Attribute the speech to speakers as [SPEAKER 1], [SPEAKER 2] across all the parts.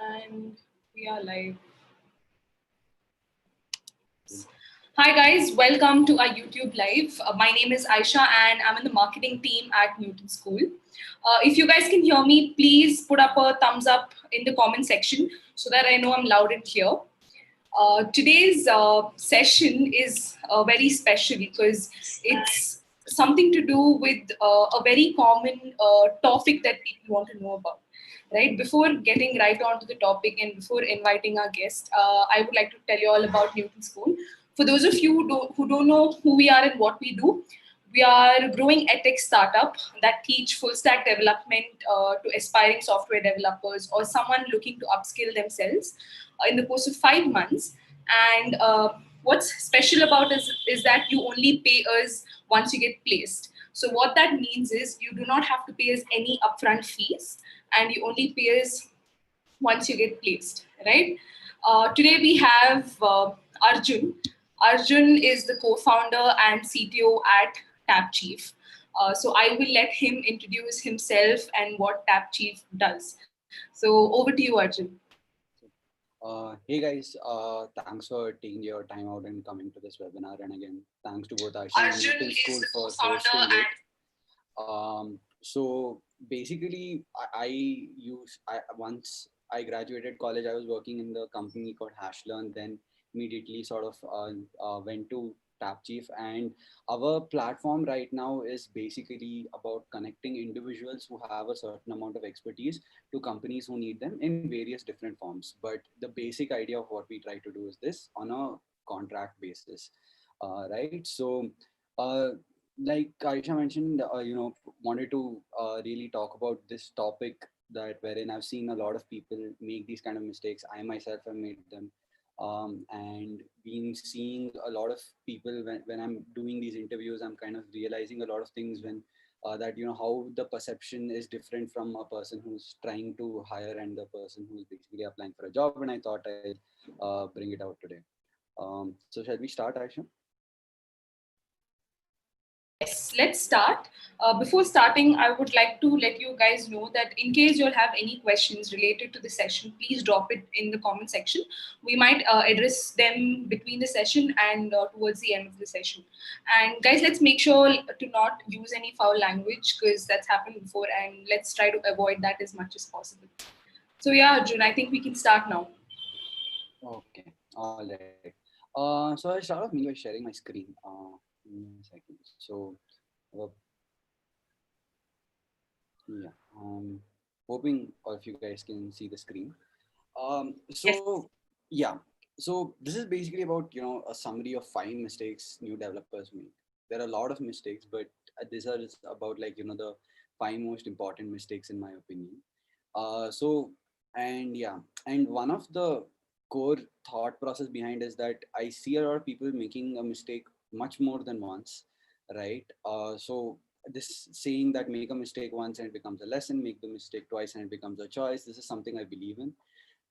[SPEAKER 1] And we are live. Hi guys, welcome to our YouTube live. My name is Aisha and I'm in the marketing team at Newton School. If you guys can hear me, please put up a thumbs up in the comment section so that I know I'm loud and clear. Today's session is very special because it's something to do with a very common topic that people want to know about. Right, before getting right on to the topic and before inviting our guest, I would like to tell you all about Newton School. For those of you who don't know who we are and what we do, we are a growing edtech startup that teach full stack development to aspiring software developers or someone looking to upskill themselves in the course of 5 months. And what's special about us is that you only pay us once you get placed. So what that means is you do not have to pay us any upfront fees, and you only pay us once you get placed, right? Today we have Arjun. Arjun is the co-founder and CTO at Tapchief. So I will let him introduce himself and what Tapchief does. So over to you, Arjun.
[SPEAKER 2] Hey guys, thanks for taking your time out and coming to this webinar. And again, thanks to both Aisha and
[SPEAKER 1] Arjun
[SPEAKER 2] Newton
[SPEAKER 1] is
[SPEAKER 2] School
[SPEAKER 1] the
[SPEAKER 2] for
[SPEAKER 1] co-founder
[SPEAKER 2] hosting it.
[SPEAKER 1] and
[SPEAKER 2] So basically, once I graduated college, I was working in the company called Hashlearn. Then immediately sort of went to Tapchief, and our platform right now is basically about connecting individuals who have a certain amount of expertise to companies who need them in various different forms. But the basic idea of what we try to do is this on a contract basis, right? So. Like Aisha mentioned, wanted to really talk about this topic that wherein I've seen a lot of people make these kind of mistakes. I myself have made them, and been seeing a lot of people when I'm doing these interviews. I'm kind of realizing a lot of things when that how the perception is different from a person who's trying to hire and the person who's basically applying for a job. And I thought I'll bring it out today. So shall we start, Aisha?
[SPEAKER 1] Yes, let's start. Before starting, I would like to let you guys know that in case you'll have any questions related to the session, please drop it in the comment section. We might address them between the session and towards the end of the session. And guys, let's make sure to not use any foul language because that's happened before, and let's try to avoid that as much as possible. So yeah, Arjun, I think we can start now.
[SPEAKER 2] Okay, all right. So I'll start off me by sharing my screen. Give me a second. So, uh, yeah, hoping all of you guys can see the screen.
[SPEAKER 1] Yes.
[SPEAKER 2] So yeah, so this is basically about a summary of 5 mistakes new developers make. There are a lot of mistakes, but these are just about like the 5 most important mistakes in my opinion. So and yeah, and one of the core thought process behind is that I see a lot of people making a mistake much more than once, right? So this saying that make a mistake once and it becomes a lesson, make the mistake twice and it becomes a choice. This is something I believe in,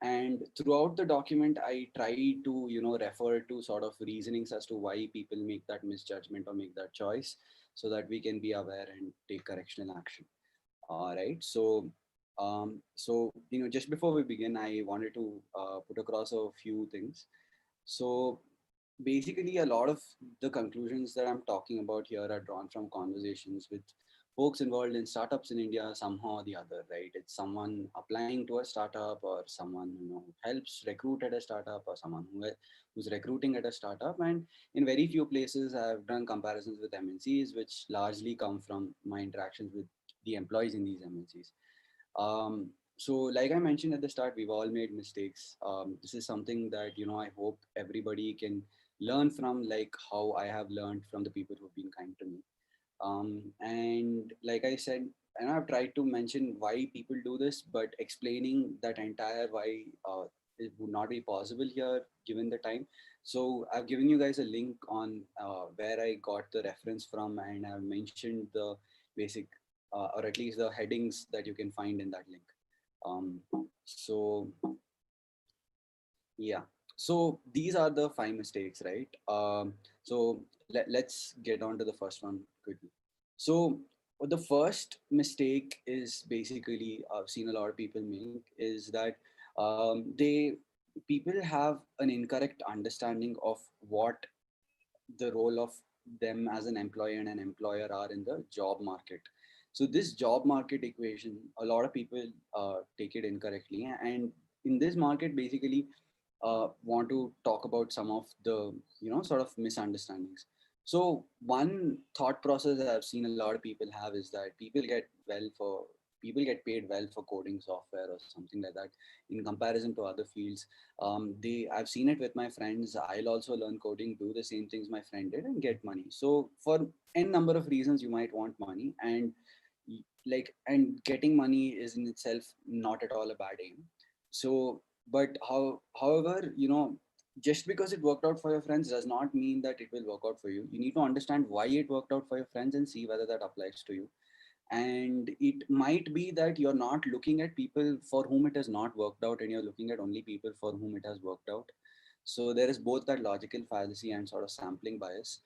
[SPEAKER 2] and throughout the document I try to refer to sort of reasonings as to why people make that misjudgment or make that choice, so that we can be aware and take correctional action. All right. So just before we begin, I wanted to put across a few things. So basically, a lot of the conclusions that I'm talking about here are drawn from conversations with folks involved in startups in India somehow or the other, right? It's someone applying to a startup, or someone who helps recruit at a startup, or someone who's recruiting at a startup. And in very few places, I've done comparisons with MNCs, which largely come from my interactions with the employees in these MNCs. So like I mentioned at the start, we've all made mistakes. This is something that I hope everybody can learn from, like how I have learned from the people who've been kind to me. And like I said, and I've tried to mention why people do this, but explaining that entire why it would not be possible here given the time. So I've given you guys a link on where I got the reference from, and I've mentioned the basic or at least the headings that you can find in that link. Um, so yeah, so these are the 5 mistakes, right? So let's get on to the first one quickly. So the first mistake is basically I've seen a lot of people make is that They people have an incorrect understanding of what the role of them as an employee and an employer are in the job market. So this job market equation, a lot of people take it incorrectly, and in this market, basically, want to talk about some of the sort of misunderstandings. So one thought process that I've seen a lot of people have is that people get paid well for coding software or something like that in comparison to other fields. I've seen it with my friends. I'll also learn coding, do the same things my friend did, and get money. So for n number of reasons, you might want money, and and getting money is in itself not at all a bad aim. So but however, just because it worked out for your friends does not mean that it will work out for you. You need to understand why it worked out for your friends and see whether that applies to you. And it might be that you're not looking at people for whom it has not worked out, and you're looking at only people for whom it has worked out. So there is both that logical fallacy and sort of sampling bias.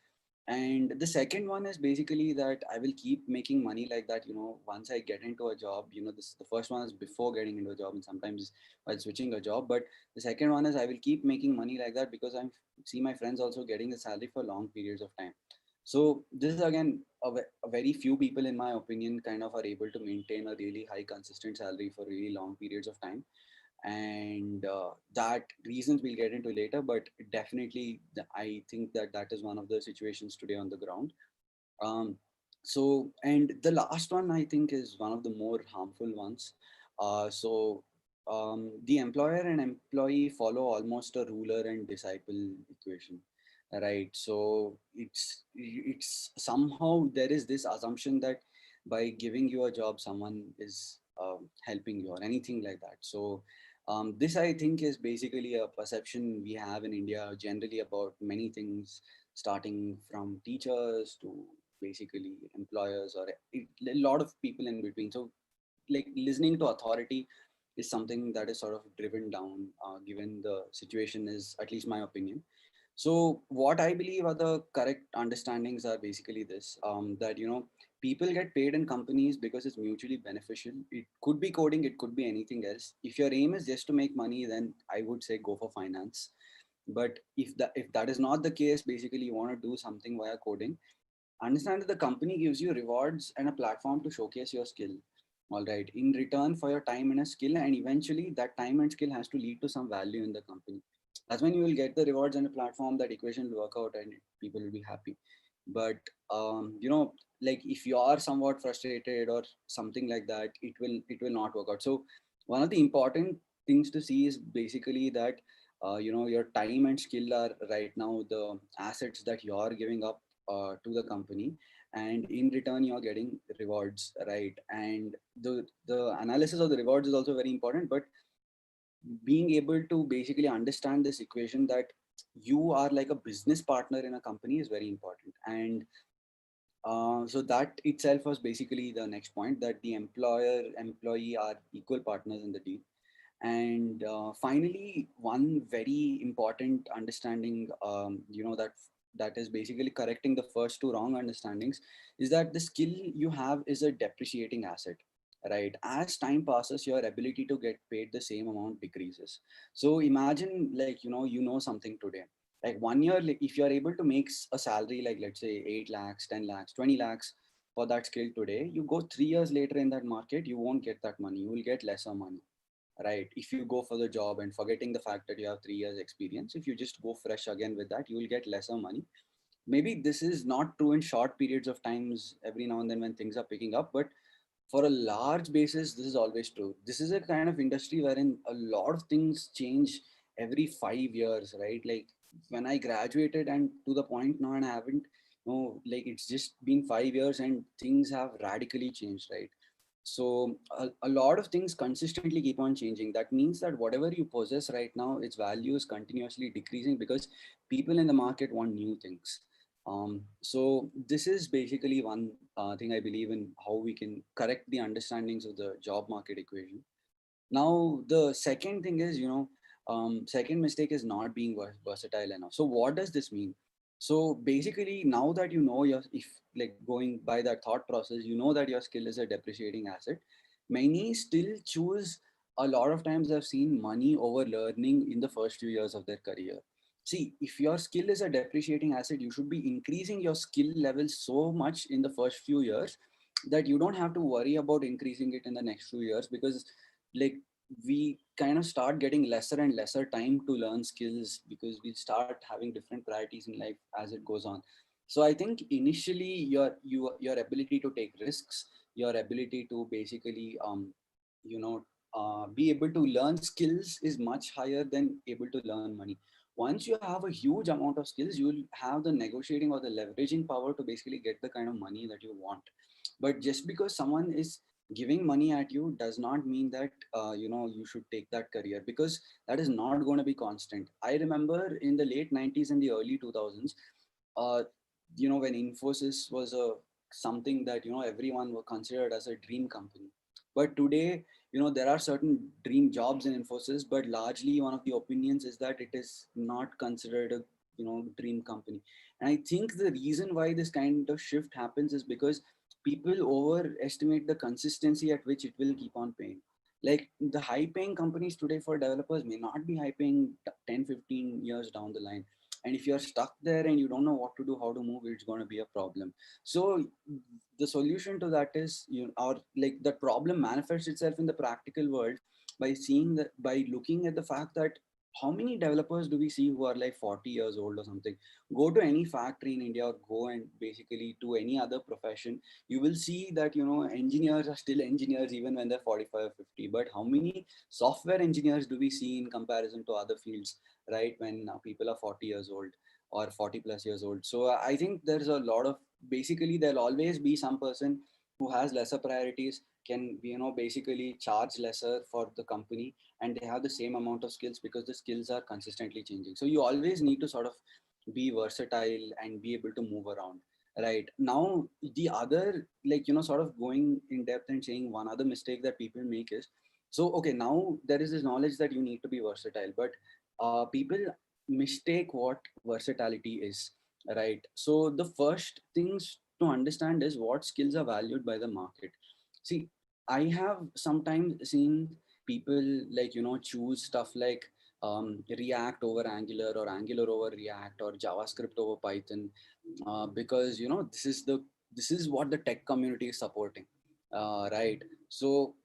[SPEAKER 2] And the second one is basically that I will keep making money like that, once I get into a job. This, the first one is before getting into a job, and sometimes while switching a job. But the second one is I will keep making money like that because I'm see my friends also getting the salary for long periods of time. So this is again a very few people, in my opinion, kind of are able to maintain a really high consistent salary for really long periods of time. And that reasons we'll get into later, but definitely I think that that is one of the situations today on the ground. um, and the last one I think is one of the more harmful ones. The employer and employee follow almost a ruler and disciple equation, right? So it's somehow there is this assumption that by giving you a job, someone is helping you or anything like that. So this I think is basically a perception we have in India generally about many things, starting from teachers to basically employers or a lot of people in between. So like listening to authority is something that is sort of driven down, given the situation, is at least my opinion. So what I believe are the correct understandings are basically this, that people get paid in companies because it's mutually beneficial. It could be coding, it could be anything else. If your aim is just to make money, then I would say go for finance. But if that is not the case, basically you want to do something via coding, understand that the company gives you rewards and a platform to showcase your skill, all right, in return for your time and a skill, and eventually that time and skill has to lead to some value in the company. That's when you will get the rewards and a platform. That equation will work out and people will be happy. But like if you are somewhat frustrated or something like that, it will not work out. So one of the important things to see is basically that your time and skill are right now the assets that you are giving up to the company, and in return you're getting rewards, right? And the analysis of the rewards is also very important. But being able to basically understand this equation that you are like a business partner in a company is very important. And so that itself was basically the next point, that the employer employee are equal partners in the deal. And finally, one very important understanding, that is basically correcting the first two wrong understandings, is that the skill you have is a depreciating asset, right? As time passes, your ability to get paid the same amount decreases. So imagine, like, you know something today. Like 1 year, like, if you're able to make a salary, like let's say 8 lakhs, 10 lakhs, 20 lakhs for that skill today, you go 3 years later in that market, you won't get that money. You will get lesser money, right? If you go for the job and forgetting the fact that you have 3 years experience, if you just go fresh again with that, you will get lesser money. Maybe this is not true in short periods of times every now and then when things are picking up, but for a large basis, this is always true. This is a kind of industry wherein a lot of things change every 5 years, right? Like when I graduated and to the point now, and I haven't, like it's just been 5 years and things have radically changed, right? So a lot of things consistently keep on changing. That means that whatever you possess right now, its value is continuously decreasing because people in the market want new things. So this is basically one thing I believe in, how we can correct the understandings of the job market equation. Now, the second thing is, second mistake is not being versatile enough. So what does this mean? So basically, now that you know if like going by that thought process, you know that your skill is a depreciating asset. Many still choose a lot of times I've seen money over learning in the first few years of their career. See, if your skill is a depreciating asset, you should be increasing your skill level so much in the first few years that you don't have to worry about increasing it in the next few years, because like we kind of start getting lesser and lesser time to learn skills because we start having different priorities in life as it goes on. So I think initially your ability to take risks, your ability to basically you know be able to learn skills is much higher than able to learn money. Once you have a huge amount of skills, you will have the negotiating or the leveraging power to basically get the kind of money that you want. But just because someone is giving money at you does not mean that you should take that career, because that is not going to be constant. I remember in the late 90s and the early 2000s, uh, when Infosys was a something that everyone were considered as a dream company. But today, there are certain dream jobs in Infosys, but largely one of the opinions is that it is not considered a dream company. And I think the reason why this kind of shift happens is because people overestimate the consistency at which it will keep on paying. Like the high paying companies today for developers may not be high paying 10, 15 years down the line. And if you're stuck there and you don't know what to do, how to move, it's going to be a problem. So the solution to that is, or like the problem manifests itself in the practical world by seeing that, by looking at the fact that how many developers do we see who are like 40 years old or something. Go to any factory in India or go and basically to any other profession, you will see that engineers are still engineers even when they're 45 or 50. But how many software engineers do we see in comparison to other fields, right, when people are 40 years old or 40 plus years old? So I think there's a lot of, basically there'll always be some person who has lesser priorities, can basically charge lesser for the company, and they have the same amount of skills because the skills are consistently changing. So you always need to sort of be versatile and be able to move around. Right now, the other, like sort of going in depth and saying one other mistake that people make is, so okay, now there is this knowledge that you need to be versatile, but people mistake what versatility is. Right, so the first things to understand is what skills are valued by the market. See, I have sometimes seen people like choose stuff like React over Angular or Angular over React or JavaScript over Python, because this is what the tech community is supporting, right? So,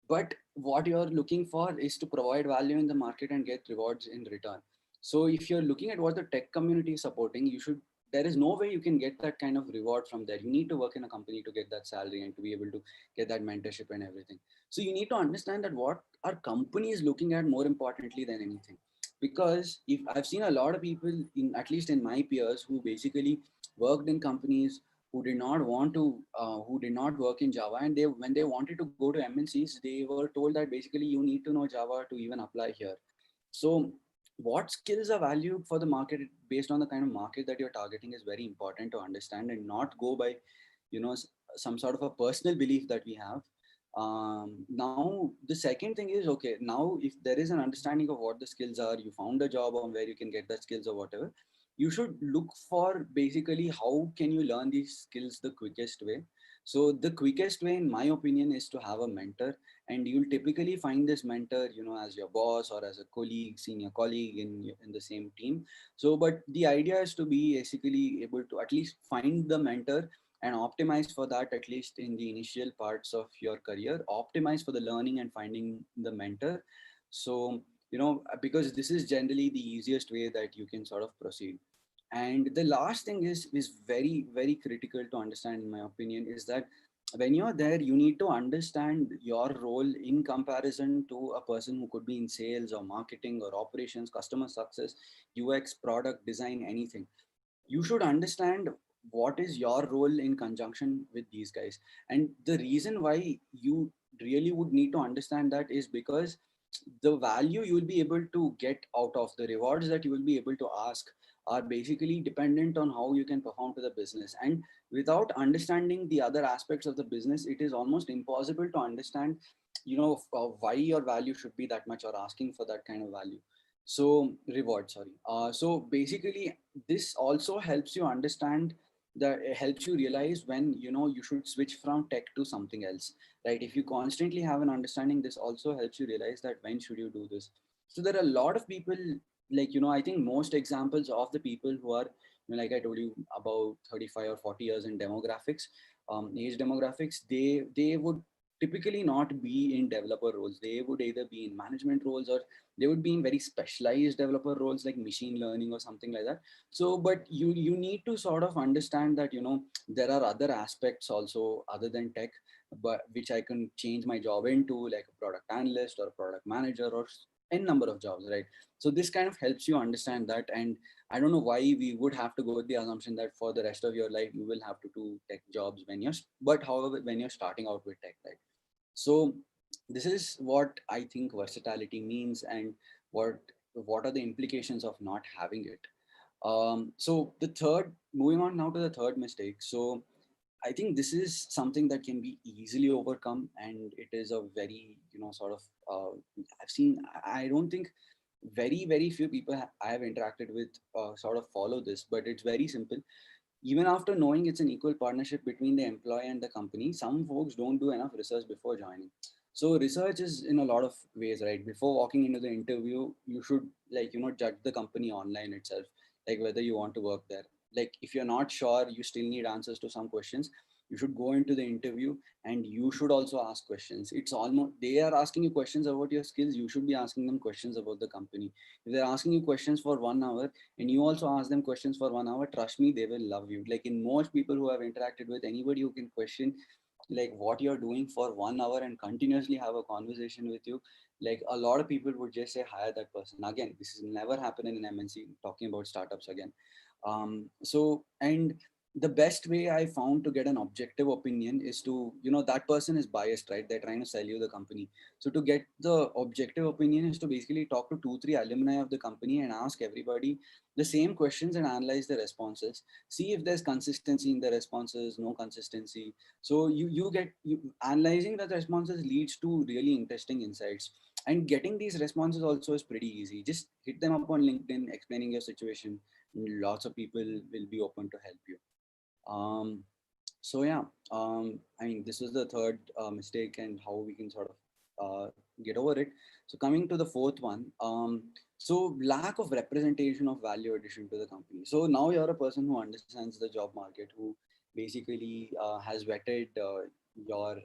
[SPEAKER 2] but what you're looking for is to provide value in the market and get rewards in return. So if you're looking at what the tech community is supporting, you should, there is no way you can get that kind of reward from there. You need to work in a company to get that salary and to be able to get that mentorship and everything. So you need to understand that what our company is looking at more importantly than anything. Because if I've seen a lot of people in, at least in my peers, who basically worked in companies who did not want to, who did not work in Java, and they, when they wanted to go to MNCs, they were told that basically you need to know Java to even apply here. So what skills are valued for the market based on the kind of market that you're targeting is very important to understand, and not go by some sort of a personal belief that we have. Now the second thing is, okay, now if there is an understanding of what the skills are, you found a job on where you can get that skills or whatever, you should look for basically how can you learn these skills the quickest way. So the quickest way in my opinion is to have a mentor, and you'll typically find this mentor as your boss or as a colleague, senior colleague in the same team. So but the idea is to be basically able to at least find the mentor and optimize for that, at least in the initial parts of your career, optimize for the learning and finding the mentor. So because this is generally the easiest way that you can sort of proceed. And the last thing is very, very critical to understand in my opinion, is that when you're there, you need to understand your role in comparison to a person who could be in sales or marketing or operations, customer success, UX, product design, anything. You should understand what is your role in conjunction with these guys. And the reason why you really would need to understand that is because the value you will be able to get out of the rewards that you will be able to ask are basically dependent on how you can perform to the business. And without understanding the other aspects of the business, it is almost impossible to understand why your value should be that much or asking for that kind of value. So reward, sorry. So basically this also helps you understand that it helps you realize when you should switch from tech to something else, right? If you constantly have an understanding, this also helps you realize that when should you do this. So there are a lot of people, like I think most examples of the people who are, like I told you, about 35 or 40 years in demographics, age demographics, they would typically not be in developer roles. They would either be in management roles, or they would be in very specialized developer roles like machine learning or something like that. So but you need to sort of understand that there are other aspects also other than tech, but which I can change my job into, like a product analyst or a product manager or n number of jobs, right? So this kind of helps you understand that. And I don't know why we would have to go with the assumption that for the rest of your life you will have to do tech jobs when but however, when you're starting out with tech, right? So this is what I think versatility means, and what what are the implications of not having it. So the third, moving on now to the third mistake. So I think this is something that can be easily overcome, and it is a very, sort of, I've seen, I don't think very few people I have interacted with sort of follow this, but it's very simple. Even after knowing it's an equal partnership between the employee and the company, some folks don't do enough research before joining. So research is in a lot of ways, right? Before walking into the interview, you should, like, judge the company online itself, like whether you want to work there. Like if you're not sure, you still need answers to some questions. You should go into the interview, and you should also ask questions. It's almost, they are asking you questions about your skills. You should be asking them questions about the company. If they're asking you questions for 1 hour, and you also ask them questions for 1 hour, trust me, they will love you. Like in most people who have interacted with anybody who can question like what you're doing for 1 hour and continuously have a conversation with you, like a lot of people would just say hire that person. Again, this is never happened in an MNC, talking about startups again. So, and the best way I found to get an objective opinion is to, that person is biased, right? They're trying to sell you the company. So to get the objective opinion is to basically talk to 2 3 alumni of the company and ask everybody the same questions and analyze the responses. See if there's consistency in the responses, no consistency. So you analyzing the responses leads to really interesting insights. And getting these responses also is pretty easy. Just hit them up on LinkedIn explaining your situation. Lots of people will be open to help you. um, so yeah, I mean, this is the third mistake and how we can sort of get over it. So coming to the fourth one, so lack of representation of value addition to the company. So now you're a person who understands the job market, who basically has vetted your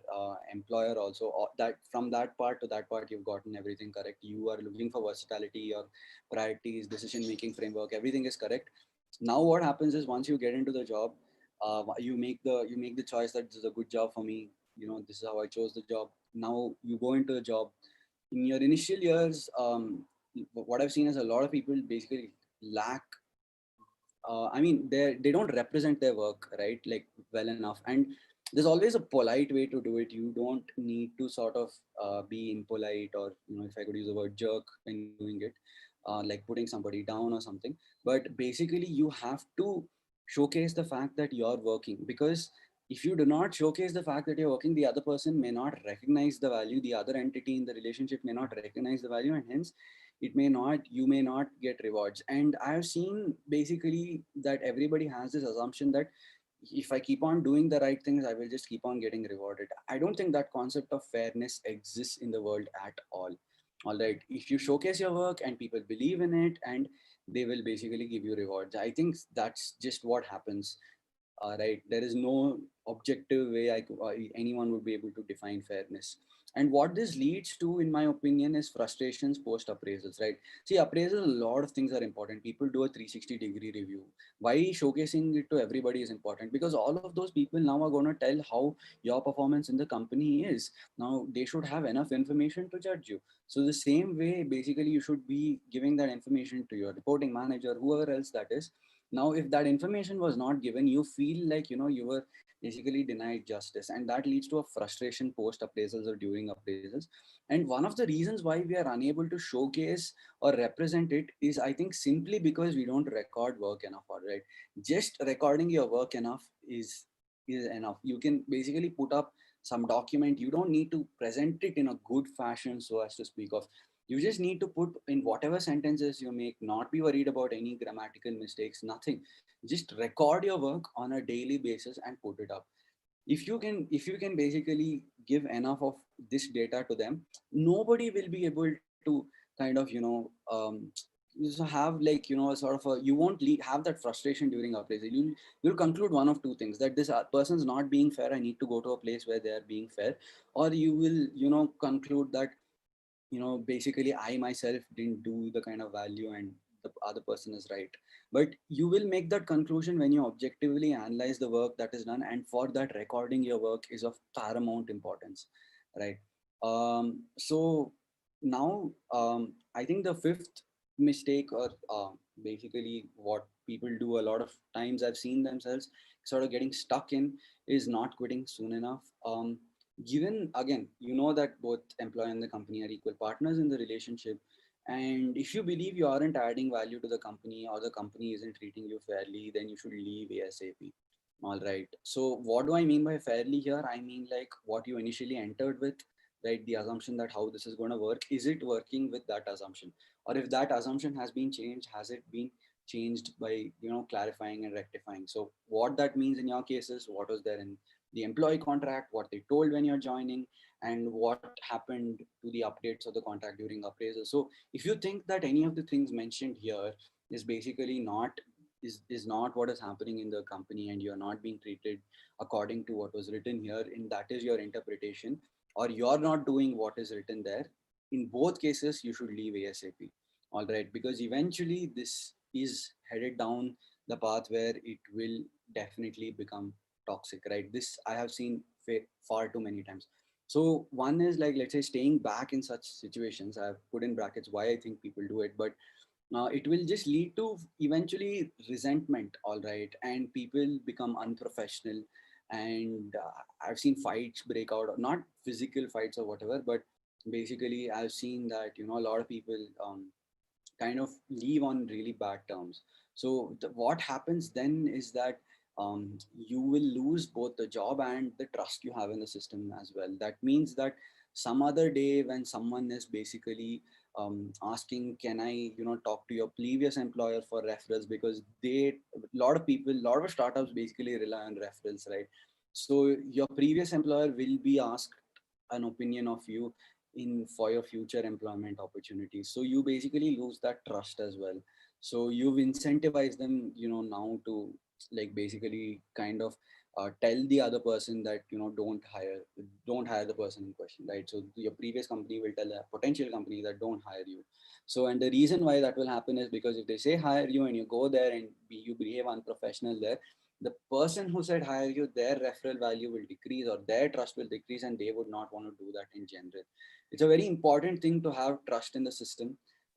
[SPEAKER 2] employer also. That from that part to that part, you've gotten everything correct. You are looking for versatility, your priorities, decision making framework, everything is correct. Now what happens is once you get into the job, you make the choice that this is a good job for me. This is how I chose the job. Now you go into the job. In your initial years, what I've seen is a lot of people basically lack, I mean, they don't represent their work, right, like well enough. And there's always a polite way to do it. You don't need to sort of be impolite, or if I could use the word jerk when you're doing it, like putting somebody down or something. But basically you have to showcase the fact that you're working, because if you do not showcase the fact that you're working, the other person may not recognize the value, the other entity in the relationship may not recognize the value, and hence you may not get rewards. And I've seen basically that everybody has this assumption that if I keep on doing the right things, I will just keep on getting rewarded. I don't think that concept of fairness exists in the world at all. All right, if you showcase your work and people believe in it, and they will basically give you rewards. I think that's just what happens. Right, there is no objective way anyone would be able to define fairness. And what this leads to, in my opinion, is frustrations post appraisals, right? See, appraisal, a lot of things are important. People do a 360-degree review. Why showcasing it to everybody is important? Because all of those people now are going to tell how your performance in the company is. Now they should have enough information to judge you. So the same way, basically, you should be giving that information to your reporting manager, whoever else that is. Now if that information was not given, you feel like you were basically denied justice, and that leads to a frustration post appraisals or during appraisals. And one of the reasons why we are unable to showcase or represent it is, I think, simply because we don't record work enough. All right, just recording your work enough is enough. You can basically put up some document. You don't need to present it in a good fashion so as to speak of. You just need to put in whatever sentences you make, not be worried about any grammatical mistakes, nothing. Just record your work on a daily basis and put it up. If you can basically give enough of this data to them, nobody will be able to kind of so have like a sort of a, you won't have that frustration during appraisal. You'll conclude one of two things: that this person's not being fair, I need to go to a place where they are being fair. Or you will conclude that basically I myself didn't do the kind of value and the other person is right. But you will make that conclusion when you objectively analyze the work that is done, and for that, recording your work is of paramount importance, right? So now I think the fifth mistake, or basically what people do a lot of times, I've seen themselves sort of getting stuck in, is not quitting soon enough. Given again, that both employee and the company are equal partners in the relationship, and if you believe you aren't adding value to the company, or the company isn't treating you fairly, then you should leave ASAP. All right, so what do I mean by fairly here? I mean like what you initially entered with, right? The assumption that how this is going to work, is it working with that assumption? Or if that assumption has been changed, has it been changed by clarifying and rectifying? So what that means in your case is what was there in the employee contract, what they told when you're joining, and what happened to the updates of the contract during appraisal. So if you think that any of the things mentioned here is basically not is not what is happening in the company, and you're not being treated according to what was written here, and that is your interpretation, or you're not doing what is written there, in both cases you should leave ASAP. All right, because eventually this is headed down the path where it will definitely become toxic, right? This I have seen far too many times. So one is like, let's say, staying back in such situations. I've put in brackets why I think people do it, but it will just lead to eventually resentment. All right, and people become unprofessional, and I've seen fights break out, not physical fights or whatever, but basically I've seen that a lot of people kind of leave on really bad terms. So what happens then is that you will lose both the job and the trust you have in the system as well. That means that some other day when someone is basically asking, can I talk to your previous employer for referrals, because a lot of people, a lot of startups basically rely on referrals, right? So your previous employer will be asked an opinion of you in for your future employment opportunities. So you basically lose that trust as well. So you've incentivized them now to like basically kind of tell the other person that don't hire the person in question, right? So your previous company will tell a potential company that don't hire you. So, and the reason why that will happen is because if they say hire you and you go there and you behave unprofessional there, the person who said hire you, their referral value will decrease, or their trust will decrease, and they would not want to do that in general. It's a very important thing to have trust in the system,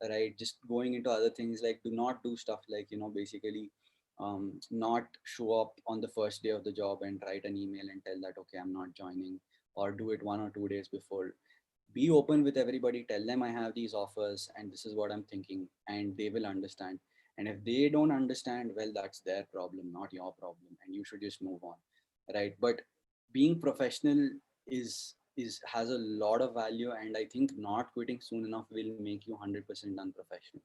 [SPEAKER 2] right? Just going into other things, like do not do stuff like basically not show up on the first day of the job and write an email and tell that, okay, I'm not joining, or do it 1 or 2 days before. Be open with everybody, tell them I have these offers and this is what I'm thinking, and they will understand. And if they don't understand, well, that's their problem, not your problem, and you should just move on, right? But being professional is has a lot of value, and I think not quitting soon enough will make you 100% unprofessional.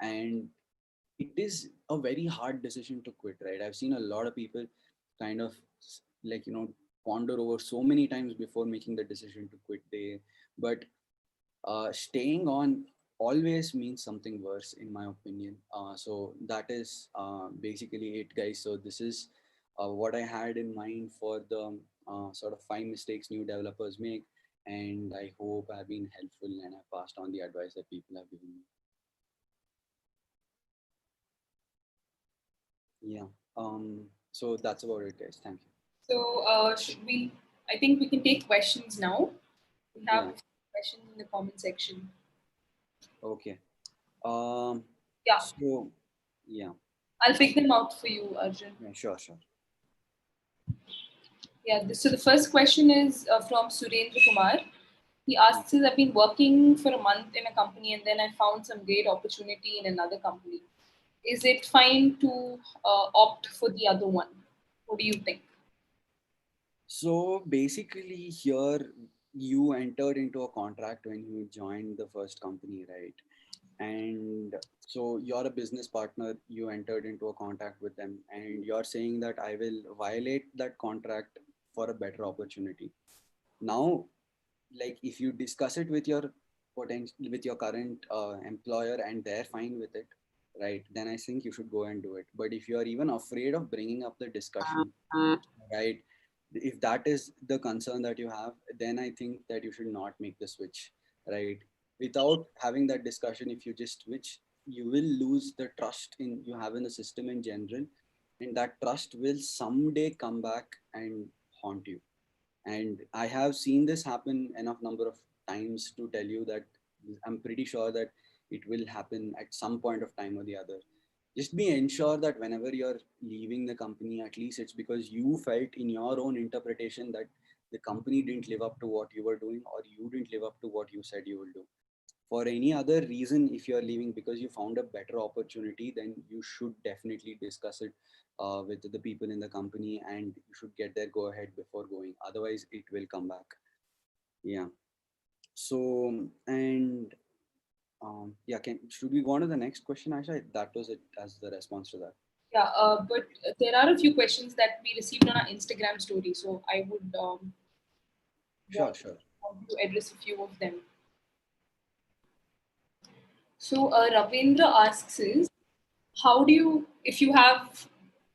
[SPEAKER 2] And it is a very hard decision to quit, right? I've seen a lot of people kind of like ponder over so many times before making the decision to quit. But staying on always means something worse, in my opinion. So that is basically it, guys. So this is what I had in mind for the sort of 5 mistakes new developers make, and I hope I've been helpful and I've passed on the advice that people have given me. Yeah. So that's about it, guys. Thank you.
[SPEAKER 1] So, should we? I think we can take questions now. We have
[SPEAKER 2] Yeah.
[SPEAKER 1] questions in the comment section.
[SPEAKER 2] Okay. Um.
[SPEAKER 1] Yeah,
[SPEAKER 2] So yeah.
[SPEAKER 1] I'll pick them out for you, Arjun.
[SPEAKER 2] Yeah. Sure. Sure.
[SPEAKER 1] Yeah, so the first question is from Surendra Kumar. He asks us, I've been working for a month in a company and then I found some great opportunity in another company. Is it fine to opt for the other one? What do you think?
[SPEAKER 2] So basically, here you entered into a contract when you joined the first company, right? And so you're a business partner, you entered into a contract with them, and you're saying that I will violate that contract for a better opportunity. Now, like if you discuss it with your potential, with your current employer, and they're fine with it, right, then I think you should go and do it. But if you're even afraid of bringing up the discussion, right, if that is the concern that you have, then I think that you should not make the switch, right? Without having that discussion, if you just switch, you will lose the trust in you have in the system in general, and that trust will someday come back and haunt you. And I have seen this happen enough number of times to tell you that I'm pretty sure that it will happen at some point of time or the other. Just be ensure that whenever you're leaving the company, at least it's because you felt in your own interpretation that the company didn't live up to what you were doing, or you didn't live up to what you said you will do. For any other reason, if you're leaving because you found a better opportunity, then you should definitely discuss it with the people in the company, and you should get their go ahead before going. Otherwise it will come back. Yeah. So, and yeah, should we go on to the next question, Aisha? That was it as the response to that.
[SPEAKER 1] Yeah, but there are a few questions that we received on our Instagram story, so I would
[SPEAKER 2] Sure,
[SPEAKER 1] want,
[SPEAKER 2] sure.
[SPEAKER 1] want to address a few of them. So Ravindra asks is, how do you, if you have,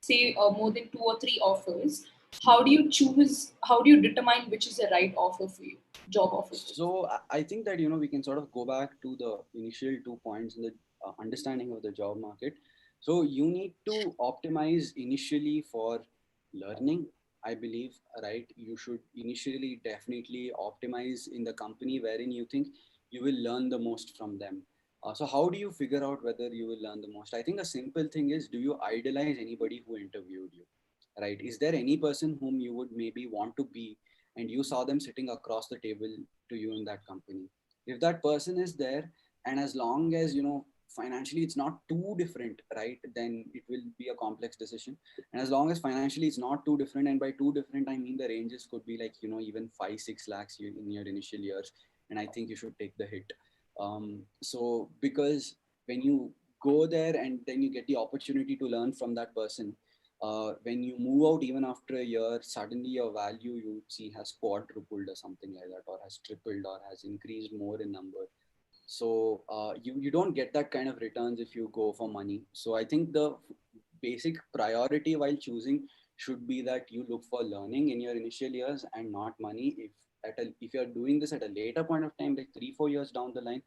[SPEAKER 1] say, more than two or three offers, how do you choose, how do you determine which is the right offer for you, job offer for you?
[SPEAKER 2] So I think that we can sort of go back to the initial 2 points in the understanding of the job market. So you need to optimize initially for learning, I believe, right? You should initially definitely optimize in the company wherein you think you will learn the most from them. So how do you figure out whether you will learn the most? I think a simple thing is, do you idolize anybody who interviewed you, right? Is there any person whom you would maybe want to be, and you saw them sitting across the table to you in that company? If that person is there, and as long as financially it's not too different, right, then it will be a complex decision. And as long as financially it's not too different, and by too different I mean the ranges could be like even 5-6 lakhs in your initial years, and I think you should take the hit. So because when you go there and then you get the opportunity to learn from that person, when you move out even after a year, suddenly your value you see has quadrupled or something like that, or has tripled, or has increased more in number. So you don't get that kind of returns if you go for money. So I think the basic priority while choosing should be that you look for learning in your initial years and not money. If you're doing this at a later point of time, like 3-4 years down the line,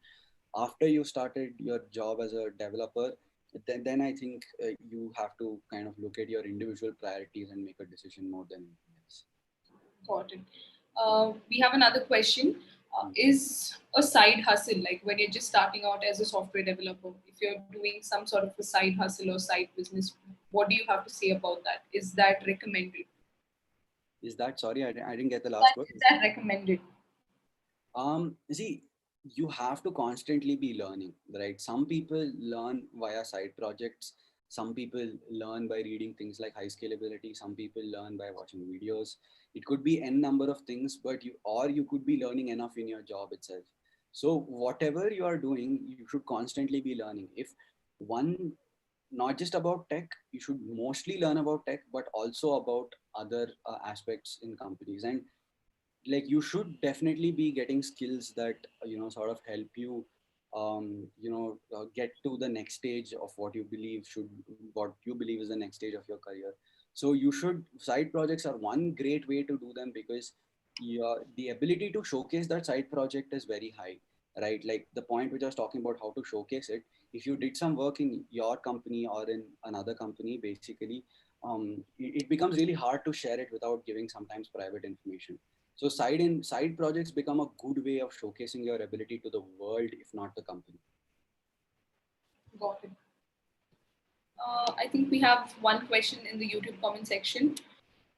[SPEAKER 2] after you started your job as a developer, then I think you have to kind of look at your individual priorities and make a decision more than anything else.
[SPEAKER 1] Important. We have another question. Is a side hustle, like when you're just starting out as a software developer, if you're doing some sort of a side hustle or side business, what do you have to say about that? Is that recommended?
[SPEAKER 2] Is that, sorry, I didn't get the last word.
[SPEAKER 1] Is that recommended?
[SPEAKER 2] See, you have to constantly be learning, right? Some people learn via side projects. Some people learn by reading things like high scalability. Some people learn by watching videos. It could be n number of things, but you could be learning enough in your job itself. So whatever you are doing, you should constantly be learning. If one, not just about tech, you should mostly learn about tech, but also about other aspects in companies. And like you should definitely be getting skills that sort of help you get to the next stage of what you believe is the next stage of your career. So you should side projects are one great way to do them, because the ability to showcase that side project is very high, right? Like the point which I was talking about, how to showcase it. If you did some work in your company or in another company, basically it becomes really hard to share it without giving sometimes private information. So side projects become a good way of showcasing your ability to the world, if not the company.
[SPEAKER 1] Got it. I think we have one question in the YouTube comment section.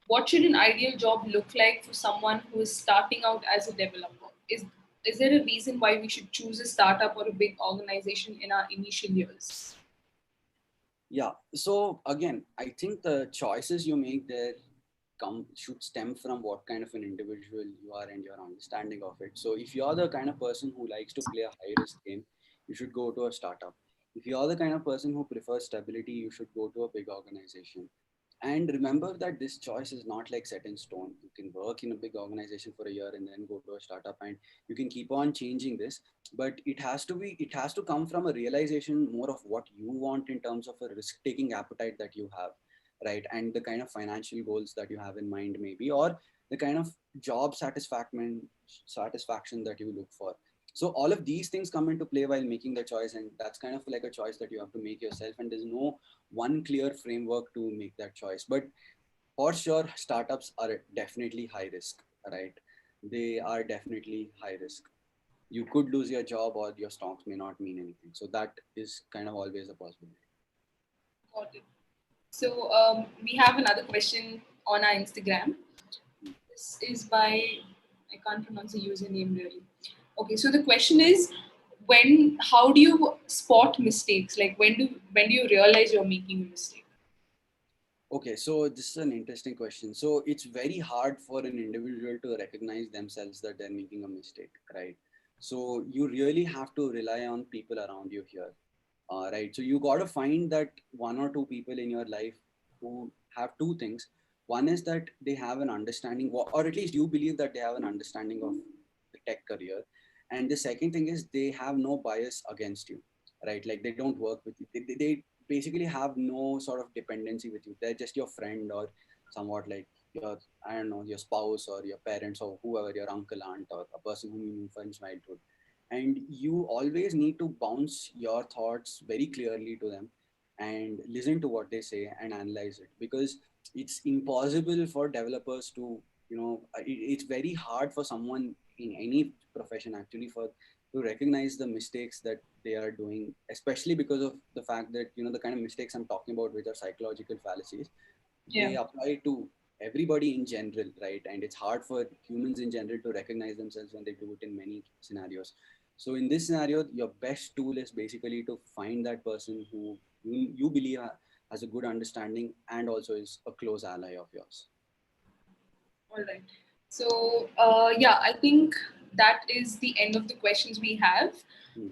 [SPEAKER 1] What should an ideal job look like for someone who is starting out as a developer? Is there a reason why we should choose a startup or a big organization in our initial years?
[SPEAKER 2] Yeah. So again, I think the choices you make there should stem from what kind of an individual you are and your understanding of it. So if you're the kind of person who likes to play a high risk game, you should go to a startup. If you're the kind of person who prefers stability, you should go to a big organization. And remember that this choice is not like set in stone. You can work in a big organization for a year and then go to a startup, and you can keep on changing this. But it has to come from a realization more of what you want in terms of a risk taking appetite that you have, right? And the kind of financial goals that you have in mind, maybe, or the kind of job satisfaction that you look for. So all of these things come into play while making the choice, and that's kind of like a choice that you have to make yourself, and there's no one clear framework to make that choice. But for sure, startups are definitely high risk, right? They are definitely high risk. You could lose your job, or your stocks may not mean anything, so that is kind of always a possibility.
[SPEAKER 1] Got it. So we have another question on our Instagram. This is by, I can't pronounce the username really. Okay, so the question is, how do you spot mistakes? Like when do you realize you're making a mistake?
[SPEAKER 2] Okay, so this is an interesting question. So it's very hard for an individual to recognize themselves that they're making a mistake, right? So you really have to rely on people around you here, right? So you got to find that one or two people in your life who have two things. One is that they have an understanding, or at least you believe that they have an understanding of the tech career. And the second thing is they have no bias against you, right? Like they don't work with you. They basically have no sort of dependency with you. They're just your friend, or somewhat like your, I don't know, your spouse or your parents or whoever, your uncle, aunt, or a person whom you knew from childhood. And you always need to bounce your thoughts very clearly to them and listen to what they say and analyze it, because it's impossible for developers to, it's very hard for someone in any profession actually for to recognize the mistakes that they are doing, especially because of the fact that, the kind of mistakes I'm talking about, which are psychological fallacies,
[SPEAKER 1] Yeah.
[SPEAKER 2] they apply to everybody in general, right? And it's hard for humans in general to recognize themselves when they do it in many scenarios. So in this scenario, your best tool is basically to find that person who you believe has a good understanding and also is a close ally of yours.
[SPEAKER 1] All right. So yeah, I think that is the end of the questions we have.
[SPEAKER 2] Hmm.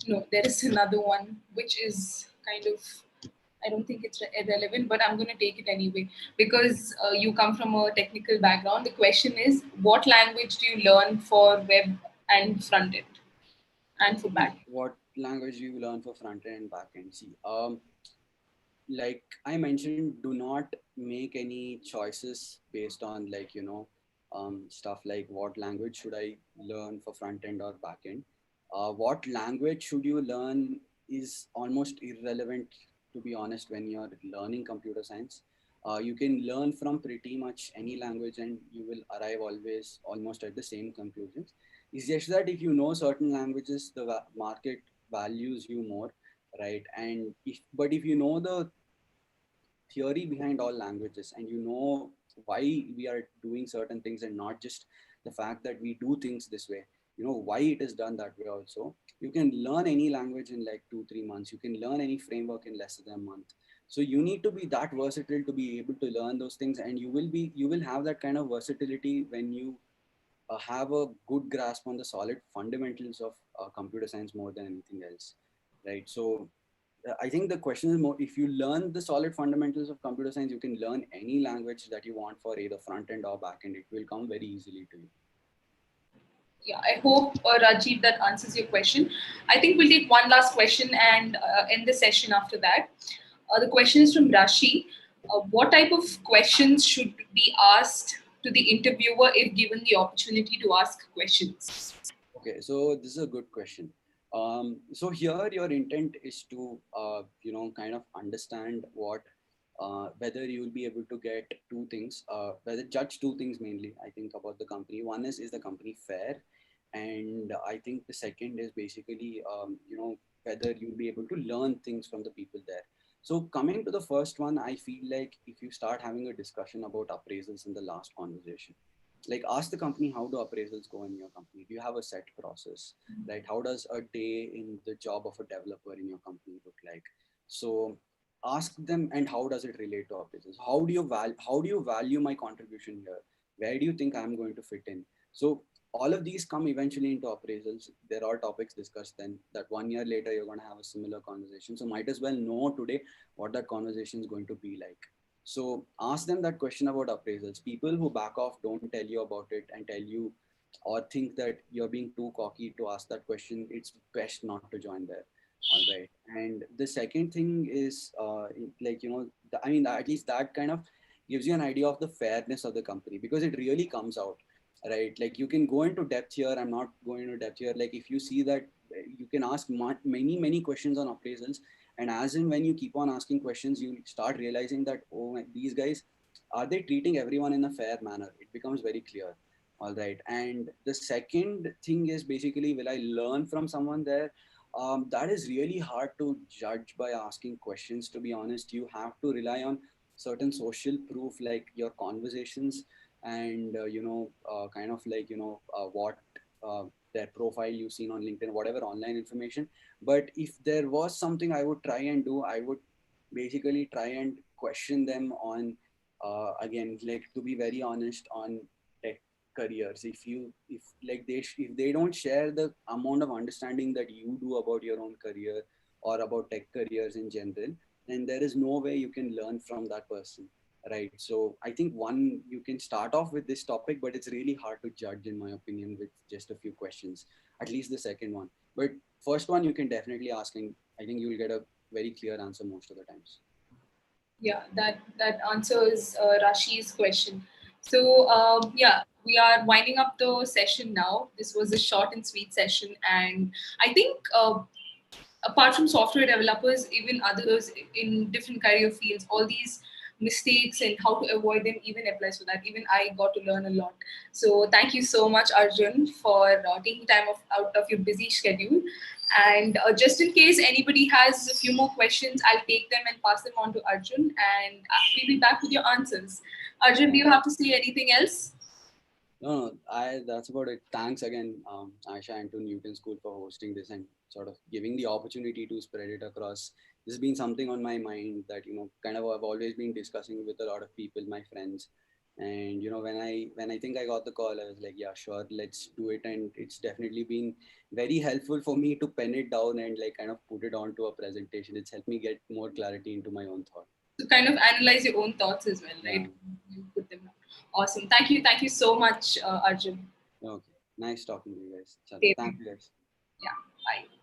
[SPEAKER 1] No, there is another one which is kind of, I don't think it's irrelevant, but I'm going to take it anyway because you come from a technical background. The question is, what language do you learn for web and front end and for back?
[SPEAKER 2] What language do you learn for front end and back end? See, like I mentioned, do not make any choices based on like, stuff like what language should I learn for front end or back end. What language should you learn is almost irrelevant, to be honest, when you're learning computer science. You can learn from pretty much any language and you will arrive always almost at the same conclusions. It's just that if you know certain languages, the market values you more, right? And if you know the theory behind all languages and you know why we are doing certain things and not just the fact that we do things this way, why it is done that way also, you can learn any language in like 2 3 months. You can learn any framework in less than a month. So you need to be that versatile to be able to learn those things, and you will have that kind of versatility when you have a good grasp on the solid fundamentals of computer science more than anything else, right? So I think the question is more, if you learn the solid fundamentals of computer science, you can learn any language that you want for either front end or back end. It will come very easily to you.
[SPEAKER 1] Yeah, I hope, Rajiv, that answers your question. I think we'll take one last question and end the session after that. The question is from Rashi. What type of questions should be asked to the interviewer if given the opportunity to ask questions?
[SPEAKER 2] Okay, so this is a good question. So here your intent is to, kind of understand what, whether you will be able to get two things, whether judge two things mainly, I think, about the company. One is the company fair? And I think the second is basically, whether you'll be able to learn things from the people there. So coming to the first one, I feel like if you start having a discussion about appraisals in the last conversation, like ask the company, how do appraisals go in your company? Do you have a set process, right? How does a day in the job of a developer in your company look like? So ask them, and how does it relate to appraisals? How do you value my contribution here? Where do you think I'm going to fit in? So all of these come eventually into appraisals. There are topics discussed then that 1 year later you're going to have a similar conversation. So might as well know today what that conversation is going to be like. So ask them that question about appraisals. People who back off, don't tell you about it and tell you or think that you're being too cocky to ask that question, it's best not to join there. All right. And the second thing is like, I mean, at least that kind of gives you an idea of the fairness of the company, because it really comes out, right? Like you can go into depth here. I'm not going into depth here. Like if you see that you can ask many questions on appraisals, and as in when you keep on asking questions, you start realizing that, oh, these guys, are they treating everyone in a fair manner? It becomes very clear. All right. And the second thing is basically, will I learn from someone there? That is really hard to judge by asking questions. To be honest, you have to rely on certain social proof, like your conversations, and kind of like what their profile you've seen on LinkedIn, whatever online information. But if there was something I would try and do, I would basically try and question them on, again, like, to be very honest, on tech careers. If they don't share the amount of understanding that you do about your own career or about tech careers in general, then there is no way you can learn from that person, right? So I think, one, you can start off with this topic, but it's really hard to judge, in my opinion, with just a few questions. At least the second one. But first one you can definitely ask, and I think you'll get a very clear answer most of the times.
[SPEAKER 1] Yeah, that answers Rashi's question. So yeah, we are winding up the session now. This was a short and sweet session, and I think apart from software developers, even others in different career fields, all these mistakes and how to avoid them even applies to that. Even I got to learn a lot. So thank you so much, Arjun, for taking time out of your busy schedule. And just in case anybody has a few more questions, I'll take them and pass them on to Arjun, and we'll be back with your answers. Arjun, do
[SPEAKER 2] Yeah.
[SPEAKER 1] you have to say anything else?
[SPEAKER 2] No, I that's about it. Thanks again, Aisha, and to Newton School for hosting this and sort of giving the opportunity to spread it across. This has been something on my mind that, kind of I've always been discussing with a lot of people, my friends. And when I think I got the call, I was like, yeah, sure, let's do it. And it's definitely been very helpful for me to pen it down and like kind of put it onto a presentation. It's helped me get more clarity into my own thought.
[SPEAKER 1] To kind of analyze your own thoughts as well,
[SPEAKER 2] Yeah.
[SPEAKER 1] right? You put them down. Awesome. Thank you so much, Arjun.
[SPEAKER 2] Okay. Nice talking to you guys. Chalo.
[SPEAKER 1] Same.
[SPEAKER 2] Thank you guys.
[SPEAKER 1] Yeah. Bye.